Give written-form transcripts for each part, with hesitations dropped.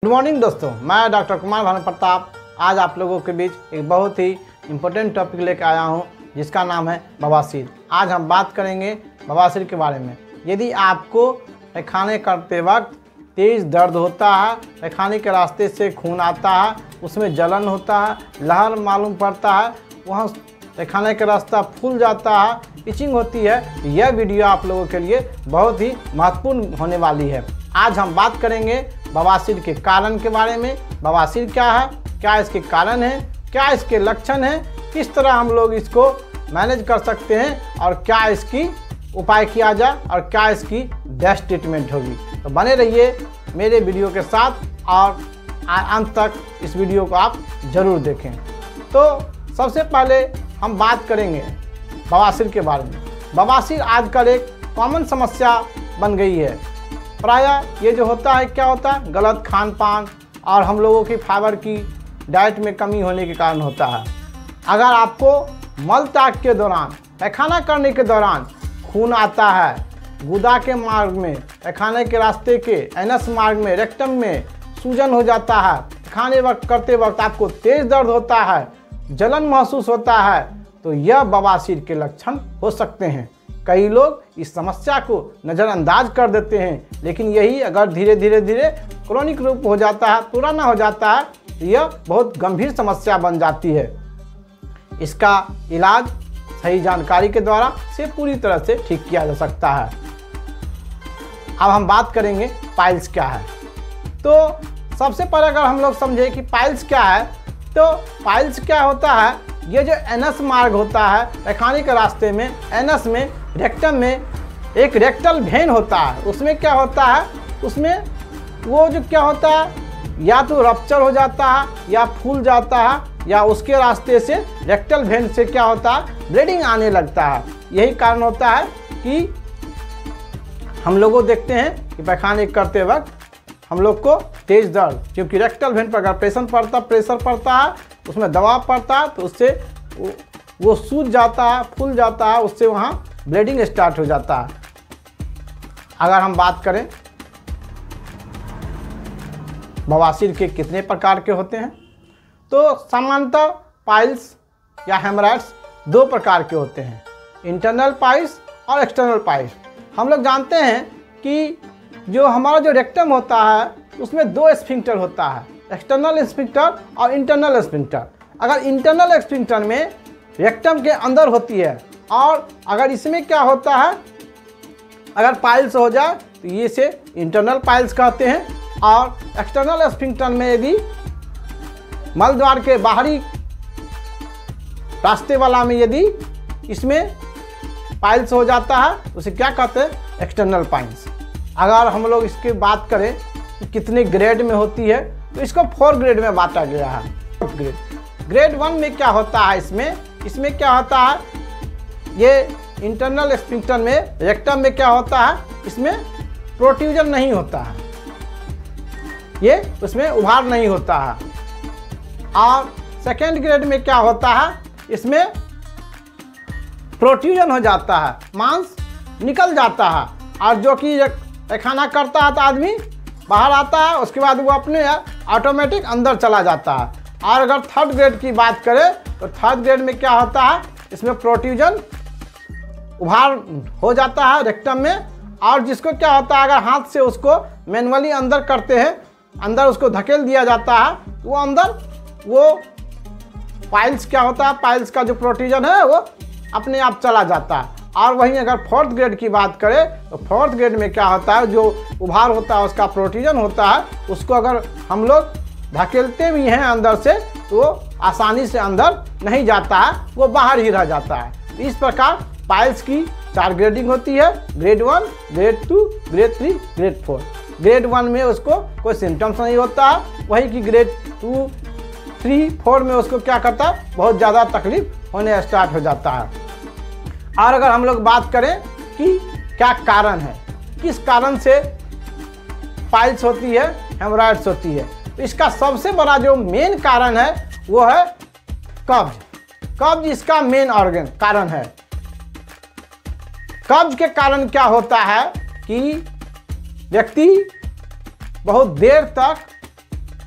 Good morning दोस्तों, मैं doctor Kumar Bhanu Pratap आज आप लोगों के बीच एक बहुत ही इम्पोर्टेंट टॉपिक लेकर आया हूं, जिसका नाम है बवासीर। आज हम बात करेंगे बवासीर के बारे में। यदि आपको पैखाने करते वक्त तेज़ दर्द होता है, पैखाने के रास्ते से खून आता है, उसमें जलन होता है, लहर मालूम पड़ता है, वहाँ पैखाने का रास्ता फूल जाता है, इचिंग होती है, तो यह वीडियो आप लोगों के लिए बहुत ही महत्वपूर्ण होने वाली है। आज हम बात करेंगे बवासीर के कारण के बारे में। बवासीर क्या है, क्या इसके कारण है, क्या इसके लक्षण हैं, किस तरह हम लोग इसको मैनेज कर सकते हैं और क्या इसकी उपाय किया जाए और क्या इसकी बेस्ट ट्रीटमेंट होगी। तो बने रहिए मेरे वीडियो के साथ और अंत तक इस वीडियो को आप ज़रूर देखें। तो सबसे पहले हम बात करेंगे बवासीर के बारे में। बवासीर आजकल एक कॉमन समस्या बन गई है। प्रायः ये जो होता है, क्या होता है, गलत खान पान और हम लोगों की फाइबर की डाइट में कमी होने के कारण होता है। अगर आपको मल त्याग के दौरान, पैखाना करने के दौरान खून आता है, गुदा के मार्ग में, पैखाने के रास्ते के एनस मार्ग में, रेक्टम में सूजन हो जाता है, पैखाने वक्त करते वक्त आपको तेज़ दर्द होता है, जलन महसूस होता है, तो यह बवासीर के लक्षण हो सकते हैं। कई लोग इस समस्या को नज़रअंदाज कर देते हैं, लेकिन यही अगर धीरे धीरे क्रोनिक रूप हो जाता है, पुराना हो जाता है, तो यह बहुत गंभीर समस्या बन जाती है। इसका इलाज सही जानकारी के द्वारा से पूरी तरह से ठीक किया जा सकता है। अब हम बात करेंगे पाइल्स क्या है। तो सबसे पहले अगर हम लोग समझें कि पाइल्स क्या है, तो पाइल्स क्या होता है, ये जो एनस मार्ग होता है पैखाने के रास्ते में, एनस में, रेक्टम में एक रेक्टल वेन होता है। उसमें क्या होता है, उसमें वो जो क्या होता है, या तो रप्चर हो जाता है या फूल जाता है, या उसके रास्ते से रेक्टल वेन से क्या होता है, ब्लीडिंग आने लगता है। यही कारण होता है कि हम लोगों देखते हैं कि पैखाने करते वक्त हम लोग को तेज़ दर्द, क्योंकि रेक्टल वेन पर अगर प्रेशर पड़ता है, उसमें दबाव पड़ता है, तो उससे वो सूज जाता है, फूल जाता है, उससे वहाँ ब्लीडिंग स्टार्ट हो जाता है। अगर हम बात करें बवासीर के कितने प्रकार के होते हैं, तो सामान्यतः पाइल्स या हेमराइड्स दो प्रकार के होते हैं, इंटरनल पाइल्स और एक्सटर्नल पाइल्स। हम लोग जानते हैं कि जो हमारा जो रेक्टम होता है उसमें दो स्फिंक्टर होता है, एक्सटर्नल स्फिंक्टर और इंटरनल स्फिंक्टर। अगर इंटरनल स्फिंक्टर में रेक्टम के अंदर होती है, और अगर इसमें क्या होता है, अगर पाइल्स हो जाए तो ये से इंटरनल पाइल्स कहते हैं। और एक्सटर्नल स्फिंक्टर में यदि मल द्वार के बाहरी रास्ते वाला में यदि इसमें पाइल्स हो जाता है, उसे क्या कहते हैं, एक्सटर्नल पाइल्स। अगर हम लोग इसकी बात करें कि कितने ग्रेड में होती है, तो इसको 4 ग्रेड में बांटा गया है। ग्रेड 1 में क्या होता है, इसमें क्या होता है, ये इंटरनल स्फिंक्टर में, रेक्टम में क्या होता है, इसमें प्रोट्रूजन नहीं होता है, ये उसमें उभार नहीं होता है। और सेकेंड ग्रेड में क्या होता है, इसमें प्रोट्रूजन हो जाता है, मांस निकल जाता है, और जो कि पैखाना करता है तो आदमी बाहर आता है, उसके बाद वो अपने ऑटोमेटिक अंदर चला जाता है। और अगर थर्ड ग्रेड की बात करें, तो थर्ड ग्रेड में क्या होता है, इसमें प्रोट्रूजन उभार हो जाता है रेक्टम में, और जिसको क्या होता है, अगर हाथ से उसको मैनुअली अंदर करते हैं, अंदर उसको धकेल दिया जाता है, वो अंदर वो पाइल्स क्या होता है, पाइल्स का जो प्रोट्रूजन है वो अपने आप चला जाता है। और वहीं अगर फोर्थ ग्रेड की बात करें, तो फोर्थ ग्रेड में क्या होता है, जो उभार होता है, उसका प्रोट्रूजन होता है, उसको अगर हम लोग धकेलते भी हैं अंदर से, तो वो आसानी से अंदर नहीं जाता है, वो बाहर ही रह जाता है। इस प्रकार पाइल्स की 4 ग्रेडिंग होती है, grade 1, grade 2, grade 3, grade 4। Grade 1 में उसको कोई सिम्टम्स नहीं होता है, वही कि ग्रेड 2, 3, 4 में उसको क्या करता है, बहुत ज़्यादा तकलीफ होने स्टार्ट हो जाता है। और अगर हम लोग बात करें कि क्या कारण है, किस कारण से पाइल्स होती है, हेमराइड्स होती है, तो इसका सबसे बड़ा जो मेन कारण है वो है कब्ज। इसका मेन कारण है। कब्ज के कारण क्या होता है कि व्यक्ति बहुत देर तक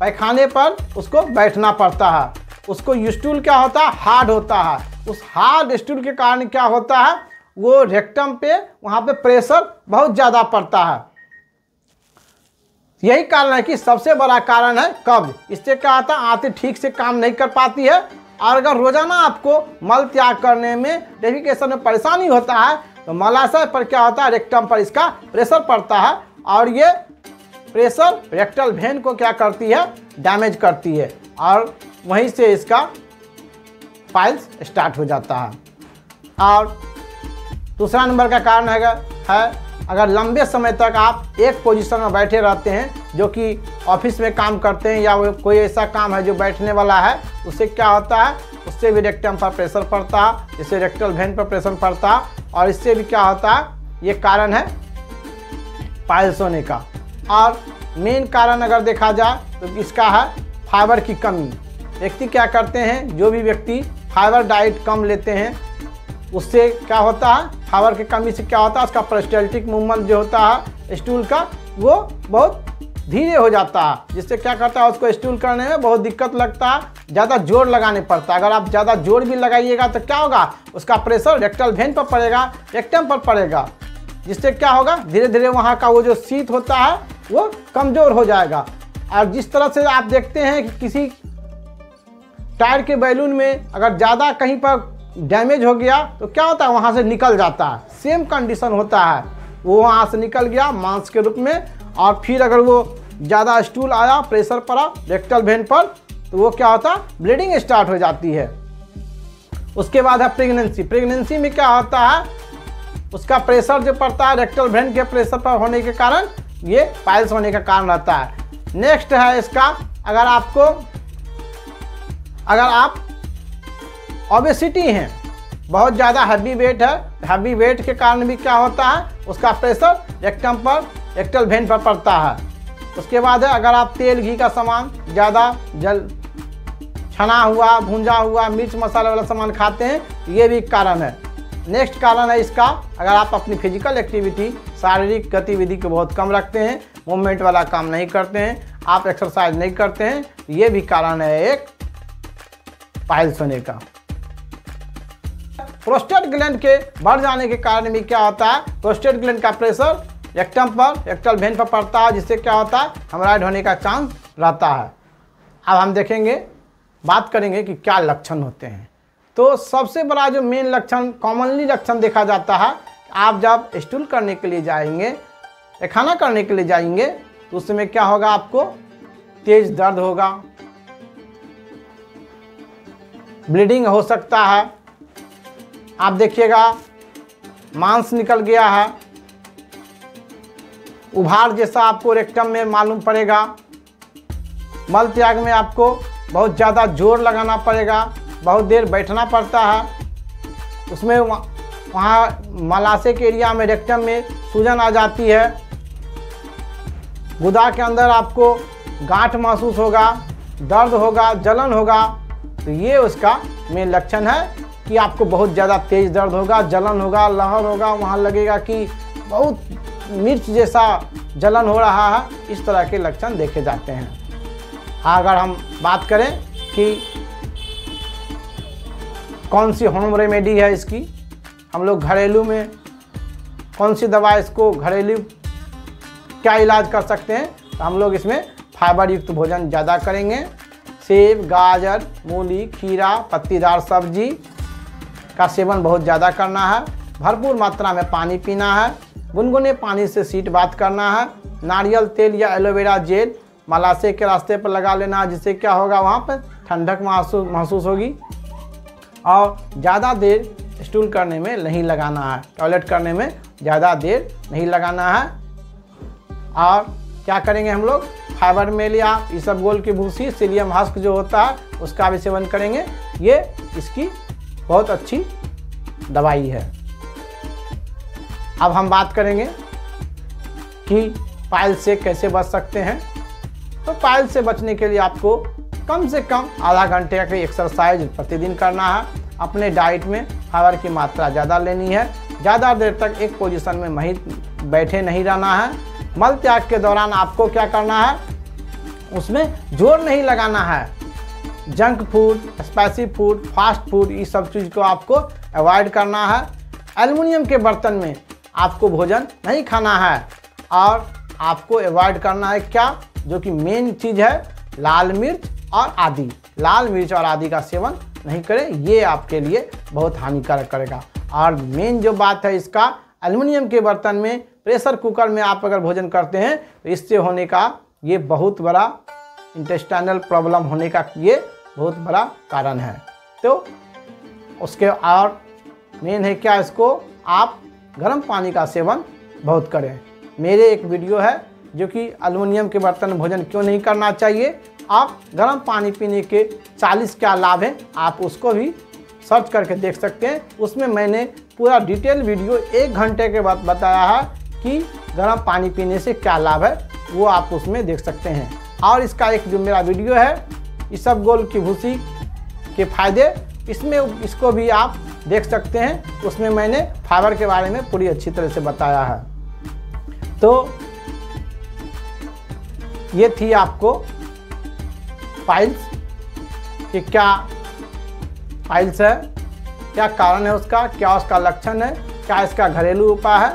पैखाने पर उसको बैठना पड़ता है। उसको स्टूल क्या होता है, हार्ड होता है। उस हार्ड स्टूल के कारण क्या होता है, वो रेक्टम पे वहाँ पे प्रेशर बहुत ज़्यादा पड़ता है। यही कारण है कि सबसे बड़ा कारण है कब्ज। इससे क्या होता है, आंतें ठीक से काम नहीं कर पाती है। और अगर रोजाना आपको मल त्याग करने में, डेफिकेशन में परेशानी होता है तो मलाशय पर क्या होता है, रेक्टम पर इसका प्रेशर पड़ता है और ये प्रेशर रेक्टल वेन को क्या करती है, डैमेज करती है और वहीं से इसका पाइल्स स्टार्ट हो जाता है। और दूसरा नंबर का कारण है अगर लंबे समय तक आप एक पोजीशन में बैठे रहते हैं, जो कि ऑफिस में काम करते हैं या कोई ऐसा काम है जो बैठने वाला है, उससे क्या होता है, उससे भी रेक्टम पर प्रेशर पड़ता है, इससे रेक्टल वेन पर प्रेशर पड़ता है और इससे भी क्या होता है, ये कारण है पाइल्स होने का। और मेन कारण अगर देखा जाए तो इसका है फाइबर की कमी। व्यक्ति क्या करते हैं, जो भी व्यक्ति फाइबर डाइट कम लेते हैं उससे क्या होता है, फाइबर की कमी से क्या होता है, उसका पेरिस्टाल्टिक मूवमेंट जो होता है स्टूल का, वो बहुत धीरे हो जाता है, जिससे क्या करता है, उसको स्टूल करने में बहुत दिक्कत लगता है, ज़्यादा जोर लगाने पड़ता है। अगर आप ज़्यादा जोर भी लगाइएगा तो क्या होगा, उसका प्रेशर रेक्टल वेन पर पड़ेगा, रेक्टम पर पड़ेगा, जिससे क्या होगा, धीरे धीरे वहाँ का वो जो शीत होता है वो कमज़ोर हो जाएगा। और जिस तरह से आप देखते हैं कि किसी टायर के बैलून में अगर ज़्यादा कहीं पर डैमेज हो गया तो क्या होता है, वहाँ से निकल जाता है। सेम कंडीशन होता है, वो वहाँ से निकल गया मांस के रूप में और फिर अगर वो ज़्यादा स्टूल आया, प्रेशर पड़ा रेक्टल वेन पर, तो वो क्या होता है, ब्लीडिंग स्टार्ट हो जाती है। उसके बाद है प्रेगनेंसी। प्रेगनेंसी में क्या होता है, उसका प्रेशर जो पड़ता है रेक्टल वेन के प्रेशर पर होने के कारण ये पाइल्स होने का कारण रहता है। नेक्स्ट है इसका, अगर आप ओबेसिटी हैं, बहुत ज़्यादा हैवी वेट है, हैवी वेट के कारण भी क्या होता है, उसका प्रेशर रेक्टम पर, रेक्टल वेन पर पड़ता है। उसके बाद है अगर आप तेल घी का सामान ज़्यादा छना हुआ, भूंजा हुआ, मिर्च मसाले वाला सामान खाते हैं, ये भी कारण है। नेक्स्ट कारण है इसका, अगर आप अपनी फिजिकल एक्टिविटी, शारीरिक गतिविधि को बहुत कम रखते हैं, मूवमेंट वाला काम नहीं करते हैं, आप एक्सरसाइज नहीं करते हैं, ये भी कारण है एक पाइल्स होने का। प्रोस्टेट ग्लैंड के बढ़ जाने के कारण भी क्या होता है, प्रोस्टेट ग्लैंड का प्रेशर रेक्टम पर, रेक्टल वेन पर पड़ता है, जिससे क्या होता है, हेमोरॉइड होने का चांस रहता है। अब हम देखेंगे, बात करेंगे कि क्या लक्षण होते हैं। तो सबसे बड़ा जो मेन लक्षण, कॉमनली लक्षण देखा जाता है, आप जब स्टूल करने के लिए जाएंगे, खाना करने के लिए जाएंगे, तो उस समय क्या होगा, आपको तेज दर्द होगा, ब्लीडिंग हो सकता है, आप देखिएगा मांस निकल गया है, उभार जैसा आपको रेक्टम में मालूम पड़ेगा, मल त्याग में आपको बहुत ज़्यादा जोर लगाना पड़ेगा, बहुत देर बैठना पड़ता है, उसमें वहाँ मलाशय के एरिया में रेक्टम में सूजन आ जाती है, गुदा के अंदर आपको गांठ महसूस होगा, दर्द होगा, जलन होगा। तो ये उसका मेन लक्षण है कि आपको बहुत ज़्यादा तेज दर्द होगा, जलन होगा, लहर होगा, वहाँ लगेगा कि बहुत मिर्च जैसा जलन हो रहा है, इस तरह के लक्षण देखे जाते हैं। अगर हम बात करें कि कौन सी होम रेमेडी है इसकी, हम लोग घरेलू में कौन सी दवा, इसको घरेलू क्या इलाज कर सकते हैं, तो हम लोग इसमें फाइबर युक्त भोजन ज़्यादा करेंगे। सेब, गाजर, मूली, खीरा, पत्तीदार सब्जी का सेवन बहुत ज़्यादा करना है, भरपूर मात्रा में पानी पीना है, गुनगुने पानी से शीत बात करना है, नारियल तेल या एलोवेरा जेल मलाशय के रास्ते पर लगा लेना, जिससे क्या होगा, वहाँ पर ठंडक महसूस होगी। और ज़्यादा देर स्टूल करने में नहीं लगाना है, टॉयलेट करने में ज़्यादा देर नहीं लगाना है। और क्या करेंगे हम लोग, फाइबर मेल या इसबगोल की भूसी, सीलियम हस्क जो होता है, उसका भी सेवन करेंगे। ये इसकी बहुत अच्छी दवाई है। अब हम बात करेंगे कि पाइल्स से कैसे बच सकते हैं। तो पाइल्स से बचने के लिए आपको कम से कम आधा घंटे की एक्सरसाइज प्रतिदिन करना है, अपने डाइट में फाइबर की मात्रा ज़्यादा लेनी है, ज़्यादा देर तक एक पोजीशन में बैठे नहीं रहना है। मल त्याग के दौरान आपको क्या करना है, उसमें जोर नहीं लगाना है। Junk food, spicy food, fast food, ये सब चीज़ को आपको अवॉइड करना है। एल्युमिनियम के बर्तन में आपको भोजन नहीं खाना है और आपको अवॉइड करना है क्या, जो कि मेन चीज़ है, लाल मिर्च और आदि। लाल मिर्च और आदि का सेवन नहीं करें, ये आपके लिए बहुत हानिकारक करेगा। और मेन जो बात है इसका, एल्युमिनियम के बर्तन में, प्रेशर कुकर में आप अगर भोजन करते हैं तो इससे होने का ये बहुत बड़ा इंटेस्टाइनल प्रॉब्लम होने का ये बहुत बड़ा कारण है। तो उसके और मेन है क्या, इसको आप गर्म पानी का सेवन बहुत करें। मेरे एक वीडियो है जो कि एल्युमिनियम के बर्तन में भोजन क्यों नहीं करना चाहिए, आप गर्म पानी पीने के 40 क्या लाभ हैं, आप उसको भी सर्च करके देख सकते हैं। उसमें मैंने पूरा डिटेल वीडियो 1 घंटे के बाद बताया है कि गर्म पानी पीने से क्या लाभ है, वो आप उसमें देख सकते हैं। और इसका एक जो मेरा वीडियो है, इसबगोल की भूसी के फायदे, इसमें इसको भी आप देख सकते हैं। उसमें मैंने फाइबर के बारे में पूरी अच्छी तरह से बताया है। तो ये थी आपको पाइल्स कि क्या पाइल्स है, क्या कारण है उसका, क्या उसका लक्षण है, क्या इसका घरेलू उपाय है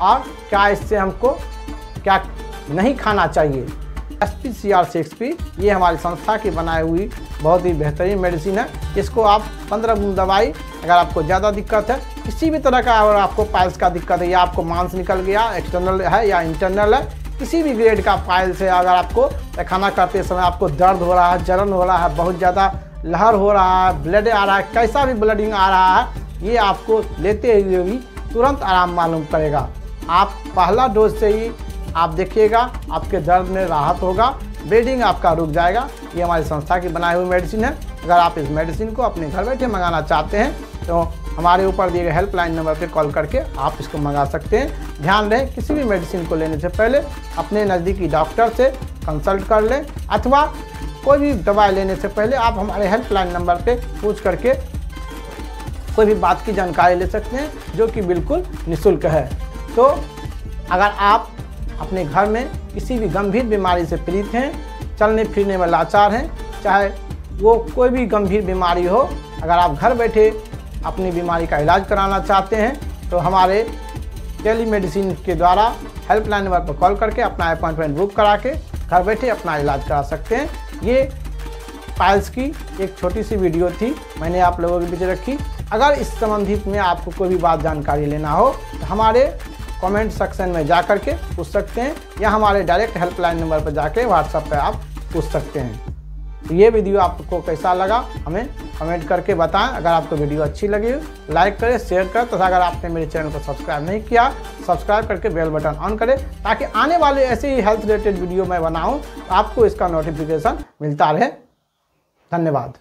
और क्या इससे हमको क्या नहीं खाना चाहिए। SPCR6P ये हमारी संस्था की बनाई हुई बहुत ही बेहतरीन मेडिसिन है। इसको आप 15 बूंद दवाई, अगर आपको ज़्यादा दिक्कत है, किसी भी तरह का, अगर आपको पाइल्स का दिक्कत है या आपको मांस निकल गया, एक्सटर्नल है या इंटरनल है, किसी भी ग्रेड का पाइल्स है, अगर आपको पैखाना करते समय आपको दर्द हो रहा है, जलन हो रहा है, बहुत ज़्यादा लहर हो रहा है, ब्लड आ रहा है, कैसा भी ब्लडिंग आ रहा है, ये आपको लेते हुए भी तुरंत आराम मालूम करेगा। आप पहला डोज से ही आप देखिएगा आपके दर्द में राहत होगा, ब्लीडिंग आपका रुक जाएगा। ये हमारी संस्था की बनाई हुई मेडिसिन है। अगर आप इस मेडिसिन को अपने घर बैठे मंगाना चाहते हैं तो हमारे ऊपर दिए गए हेल्पलाइन नंबर पर कॉल करके आप इसको मंगा सकते हैं। ध्यान रहे, किसी भी मेडिसिन को लेने से पहले अपने नज़दीकी डॉक्टर से कंसल्ट कर लें, अथवा कोई भी दवाई लेने से पहले आप हमारे हेल्पलाइन नंबर पे पूछ करके कोई भी बात की जानकारी ले सकते हैं, जो कि बिल्कुल निःशुल्क है। तो अगर आप अपने घर में किसी भी गंभीर बीमारी से पीड़ित हैं, चलने फिरने में लाचार हैं, चाहे वो कोई भी गंभीर बीमारी हो, अगर आप घर बैठे अपनी बीमारी का इलाज कराना चाहते हैं तो हमारे टेलीमेडिसिन के द्वारा हेल्पलाइन नंबर पर कॉल करके अपना अपॉइंटमेंट बुक करा के घर बैठे अपना इलाज करा सकते हैं। ये पाइल्स की एक छोटी सी वीडियो थी, मैंने आप लोगों के बीच रखी। अगर इस संबंधित में आपको कोई भी बात जानकारी लेना हो तो हमारे कमेंट सेक्शन में जा कर के पूछ सकते हैं, या हमारे डायरेक्ट हेल्पलाइन नंबर पर जाके व्हाट्सएप पे आप पूछ सकते हैं। तो ये वीडियो आपको कैसा लगा हमें कमेंट करके बताएं। अगर आपको वीडियो अच्छी लगी लाइक करें, शेयर करें, तथा अगर आपने मेरे चैनल को सब्सक्राइब नहीं किया, सब्सक्राइब करके बेल बटन ऑन करें, ताकि आने वाले ऐसे ही हेल्थ रिलेटेड वीडियो मैं बनाऊं तो आपको इसका नोटिफिकेशन मिलता रहे। धन्यवाद।